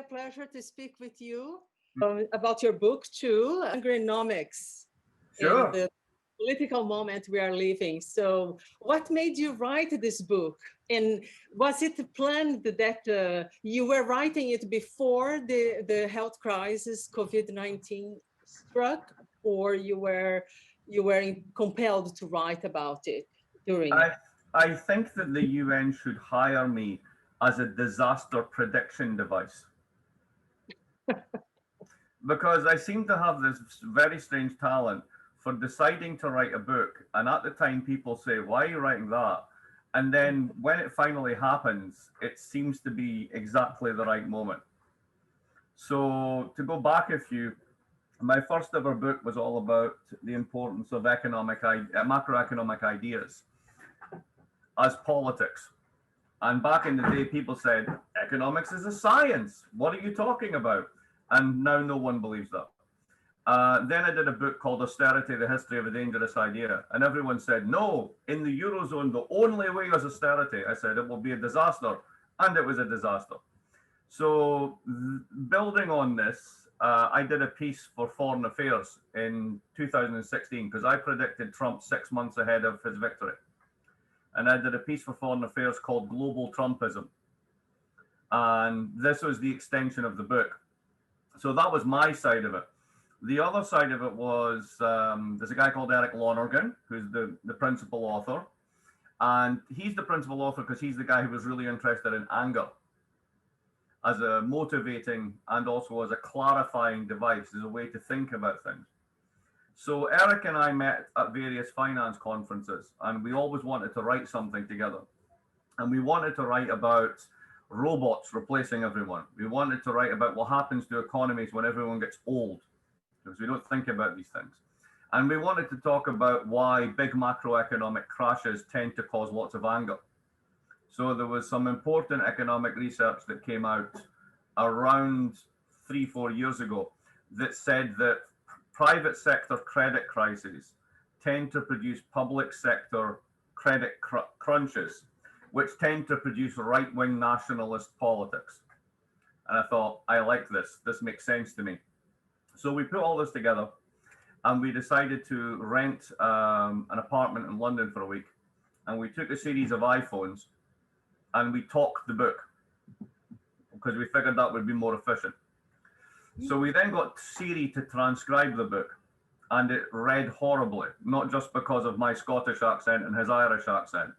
pleasure to speak with you about your book too, Angrynomics. Sure. In the political moment we are living. So what made you write this book? And was it planned that you were writing it before the health crisis, COVID-19 struck, or you were compelled to write about it during? I think that the UN should hire me as a disaster prediction device. Because I seem to have this very strange talent for deciding to write a book. And at the time, people say, why are you writing that? And then when it finally happens, it seems to be exactly the right moment. So to go back a few, my first ever book was all about the importance of macroeconomic ideas as politics. And back in the day, people said, economics is a science. What are you talking about? And now no one believes that. Then I did a book called Austerity, the History of a Dangerous Idea. And everyone said, no, in the Eurozone, the only way is austerity. I said, it will be a disaster. And it was a disaster. So building on this, I did a piece for Foreign Affairs in 2016, because I predicted Trump 6 months ahead of his victory. And I did a piece for Foreign Affairs called Global Trumpism. And this was the extension of the book. So that was my side of it. The other side of it was, there's a guy called Eric Lonergan, who's the principal author. And he's the principal author because he's the guy who was really interested in anger as a motivating and also as a clarifying device, as a way to think about things. So Eric and I met at various finance conferences, and we always wanted to write something together. And we wanted to write about robots replacing everyone. We wanted to write about what happens to economies when everyone gets old, because we don't think about these things. And we wanted to talk about why big macroeconomic crashes tend to cause lots of anger. So there was some important economic research that came out around 3-4 years ago that said that private sector credit crises tend to produce public sector credit crunches, which tend to produce right-wing nationalist politics. And I thought, I like this. This makes sense to me. So we put all this together, and we decided to rent an apartment in London for a week. And we took a series of iPhones, and we talked the book, because we figured that would be more efficient. So we then got Siri to transcribe the book, and it read horribly, not just because of my Scottish accent and his Irish accent,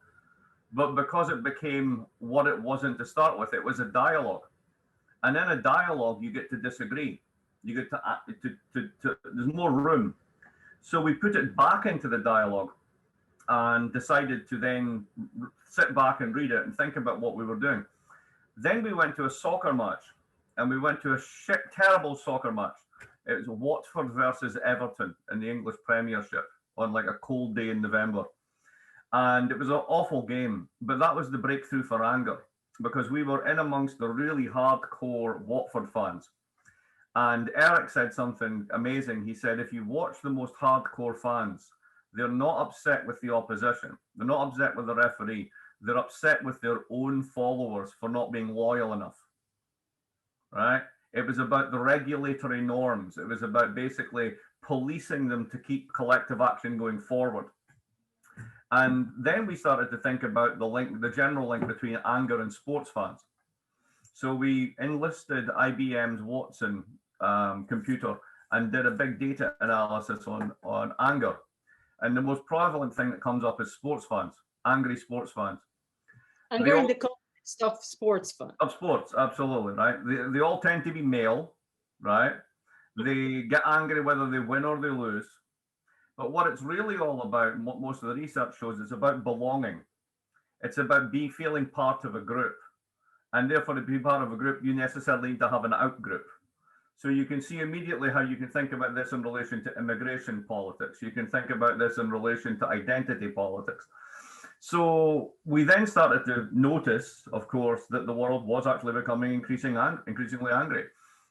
but because it became what it wasn't to start with. It was a dialogue. And in a dialogue, you get to disagree. You get to there's more room. So we put it back into the dialogue and decided to then sit back and read it and think about what we were doing. Then we went to a soccer match, and we went to a terrible soccer match. It was Watford versus Everton in the English Premiership on like a cold day in November. And it was an awful game, but that was the breakthrough for anger, because we were in amongst the really hardcore Watford fans. And Eric said something amazing. He said, if you watch the most hardcore fans, they're not upset with the opposition. They're not upset with the referee. They're upset with their own followers for not being loyal enough. Right? It was about the regulatory norms. It was about basically policing them to keep collective action going forward. And then we started to think about the general link between anger and sports fans. So we enlisted IBM's Watson computer and did a big data analysis on anger. And the most prevalent thing that comes up is sports fans, angry sports fans. Anger in the context of sports fans. Of sports, absolutely, right? They all tend to be male, right? They get angry whether they win or they lose. But what it's really all about, and what most of the research shows, it's about belonging. It's about feeling part of a group. And therefore, to be part of a group, you necessarily need to have an out group. So you can see immediately how you can think about this in relation to immigration politics. You can think about this in relation to identity politics. So we then started to notice, of course, that the world was actually becoming increasingly angry.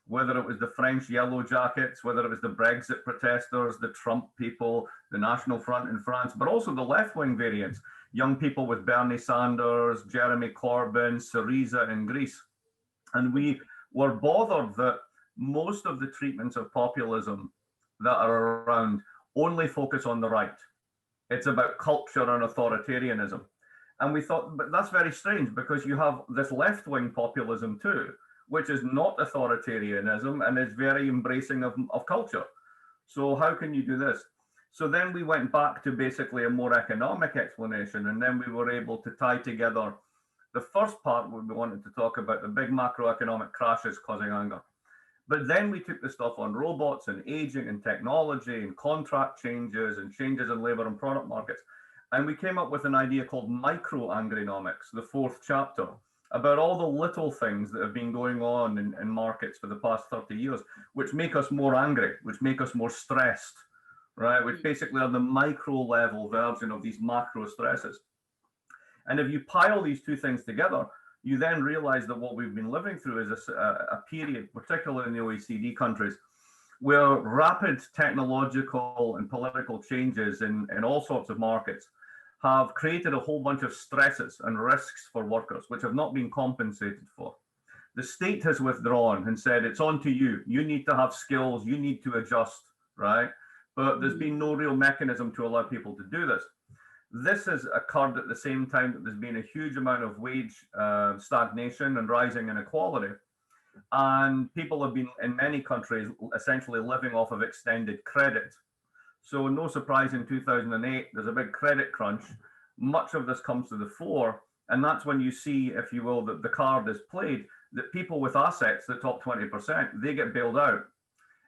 Whether it was the French yellow jackets, whether it was the Brexit protesters, the Trump people, the National Front in France, but also the left-wing variants, young people with Bernie Sanders, Jeremy Corbyn, Syriza in Greece. And we we're bothered that most of the treatments of populism that are around only focus on the right. It's about culture and authoritarianism. And we thought, but that's very strange because you have this left-wing populism too, which is not authoritarianism and is very embracing of culture. So how can you do this? So then we went back to basically a more economic explanation, and then we were able to tie together the first part where we wanted to talk about the big macroeconomic crashes causing anger. But then we took the stuff on robots and aging and technology and contract changes and changes in labor and product markets. And we came up with an idea called micro-Angrynomics, the fourth chapter, about all the little things that have been going on in markets for the past 30 years, which make us more angry, which make us more stressed, right? Which basically are the micro level version of these macro stresses. And if you pile these two things together, you then realize that what we've been living through is a period, particularly in the OECD countries, where rapid technological and political changes in all sorts of markets have created a whole bunch of stresses and risks for workers, which have not been compensated for. The state has withdrawn and said, it's on to you. You need to have skills, you need to adjust, right? But there's been no real mechanism to allow people to do this. This has occurred at the same time that there's been a huge amount of wage stagnation and rising inequality. And people have been, in many countries, essentially living off of extended credit. So no surprise, in 2008, there's a big credit crunch. Much of this comes to the fore. And that's when you see, if you will, that the card is played, that people with assets, the top 20%, they get bailed out.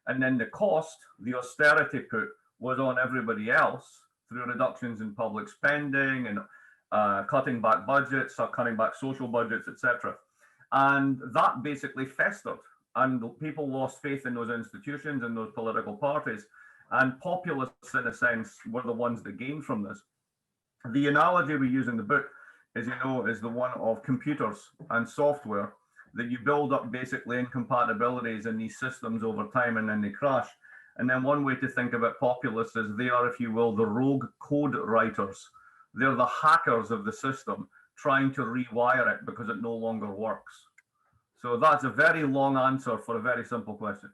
And then the cost, the austerity put, was on everybody else through reductions in public spending and cutting back budgets, cutting back social budgets, etc. And that basically festered, and people lost faith in those institutions and those political parties. And populists, in a sense, were the ones that gained from this. The analogy we use in the book, as you know, is the one of computers and software, that you build up basically incompatibilities in these systems over time and then they crash. And then one way to think about populists is they are, if you will, the rogue code writers. They're the hackers of the system trying to rewire it because it no longer works. So that's a very long answer for a very simple question.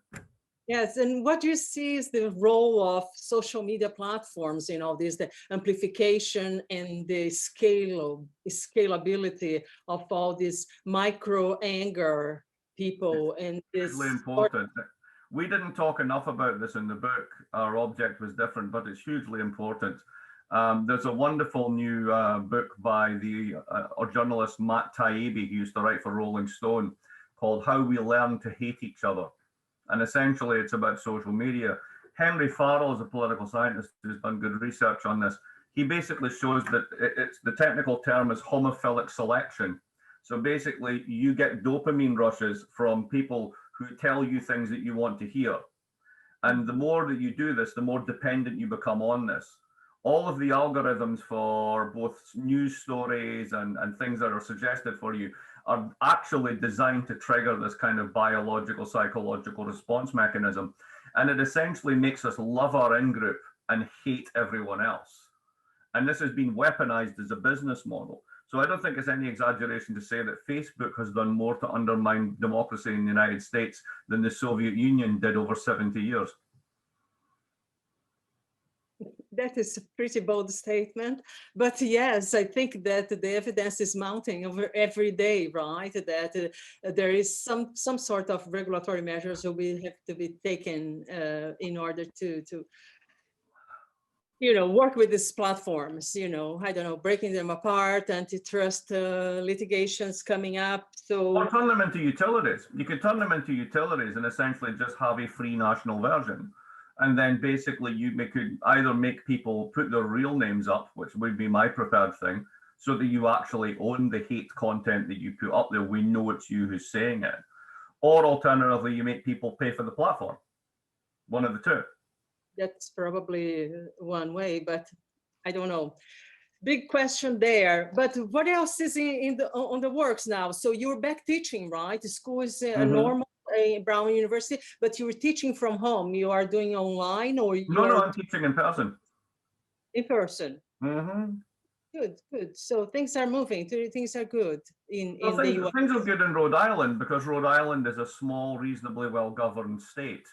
Yes, and what you see is the role of social media platforms, you know, this the amplification and the scalability of all these micro anger people, and this hugely important. We didn't talk enough about this in the book. Our object was different, but it's hugely important. There's a wonderful new book by the journalist Matt Taibbi, who used to write for Rolling Stone, called How We Learn to Hate Each Other. And essentially, it's about social media. Henry Farrell is a political scientist who's done good research on this. He basically shows that it's the technical term is homophilic selection. So basically, you get dopamine rushes from people who tell you things that you want to hear. And the more that you do this, the more dependent you become on this. All of the algorithms for both news stories and things that are suggested for you are actually designed to trigger this kind of biological, psychological response mechanism. And it essentially makes us love our in-group and hate everyone else. And this has been weaponized as a business model. So I don't think it's any exaggeration to say that Facebook has done more to undermine democracy in the United States than the Soviet Union did over 70 years. That is a pretty bold statement, but yes, I think that the evidence is mounting over every day, right? That there is some sort of regulatory measures will have to be taken in order to you know, work with these platforms. You know, I don't know, breaking them apart, antitrust litigations coming up. So or turn them into utilities. You could turn them into utilities and essentially just have a free national version. And then basically you could either make people put their real names up, which would be my preferred thing, so that you actually own the hate content that you put up there. We know it's you who's saying it. Or alternatively, you make people pay for the platform. One of the two. That's probably one way, but I don't know. Big question there. But what else is on the works now? So you're back teaching, right? The school is normal. Brown University, but you were teaching from home. You are doing online, or no, I'm teaching in person. In person. Good, good. So things are moving. Things are good Well, in the US. things are good in Rhode Island because Rhode Island is a small, reasonably well-governed state.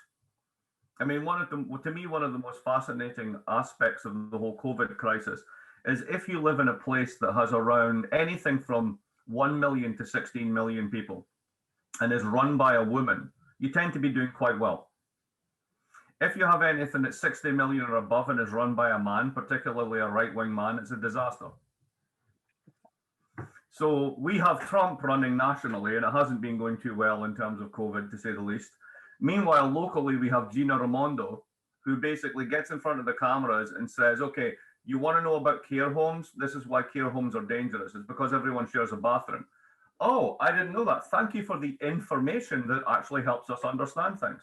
I mean, to me, one of the most fascinating aspects of the whole COVID crisis is if you live in a place that has around anything from 1 million to 16 million people and is run by a woman, you tend to be doing quite well. If you have anything that's 60 million or above and is run by a man, particularly a right-wing man, it's a disaster. So we have Trump running nationally, and it hasn't been going too well in terms of COVID, to say the least. Meanwhile, locally, we have Gina Raimondo, who basically gets in front of the cameras and says, okay, you want to know about care homes? This is why care homes are dangerous. It's because everyone shares a bathroom. Oh, I didn't know that. Thank you for the information that actually helps us understand things.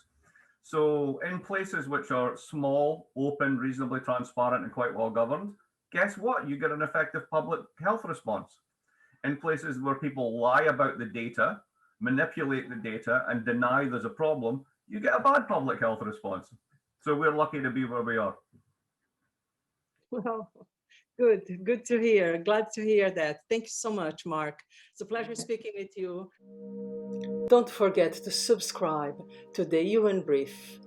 So in places which are small, open, reasonably transparent, and quite well governed, guess what? You get an effective public health response. In places where people lie about the data, manipulate the data, and deny there's a problem, you get a bad public health response. So we're lucky to be where we are. Well, good to hear. Glad to hear that. Thank you so much, Mark. It's a pleasure speaking with you. Don't forget to subscribe to the UN Brief